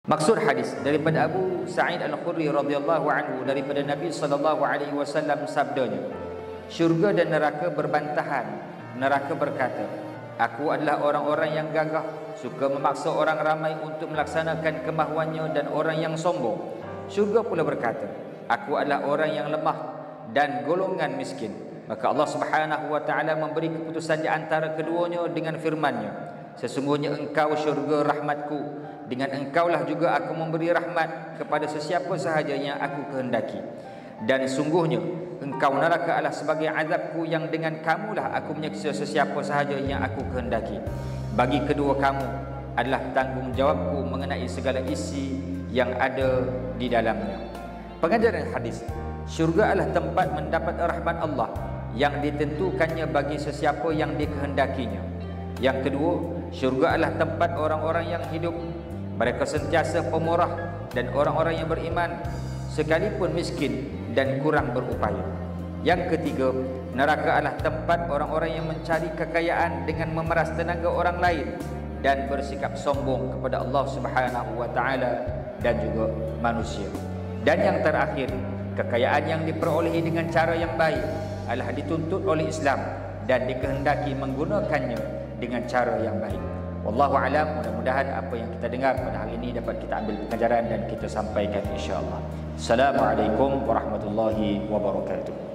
Maksud hadis daripada Abu Sa'id Al-Khudri radhiyallahu anhu daripada Nabi sallallahu alaihi wasallam sabdanya, syurga dan neraka berbantahan. Neraka berkata, aku adalah orang-orang yang gagah, suka memaksa orang ramai untuk melaksanakan kemahuannya dan orang yang sombong. Syurga pula berkata, aku adalah orang yang lemah dan golongan miskin. Maka Allah Subhanahu wa taala memberi keputusan di antara keduanya dengan firman-Nya, sesungguhnya engkau syurga rahmatku, dengan engkaulah juga aku memberi rahmat kepada sesiapa sahaja yang aku kehendaki. Dan sungguhnya engkau neraka adalah sebagai azabku, yang dengan kamulah aku menyiksa sesiapa sahaja yang aku kehendaki. Bagi kedua kamu adalah tanggungjawabku mengenai segala isi yang ada di dalamnya. Pengajaran hadis, syurga adalah tempat mendapat rahmat Allah yang ditentukannya bagi sesiapa yang dikehendakinya. Yang kedua, syurga adalah tempat orang-orang yang hidup. Mereka sentiasa pemurah dan orang-orang yang beriman, sekalipun miskin dan kurang berupaya. Yang ketiga, neraka adalah tempat orang-orang yang mencari kekayaan dengan memeras tenaga orang lain dan bersikap sombong kepada Allah Subhanahu wa taala dan juga manusia. Dan yang terakhir, kekayaan yang diperolehi dengan cara yang baik adalah dituntut oleh Islam dan dikehendaki menggunakannya dengan cara yang baik. Wallahu a'lam. Mudah-mudahan apa yang kita dengar pada hari ini dapat kita ambil pengajaran dan kita sampaikan insya-Allah. Assalamualaikum warahmatullahi wabarakatuh.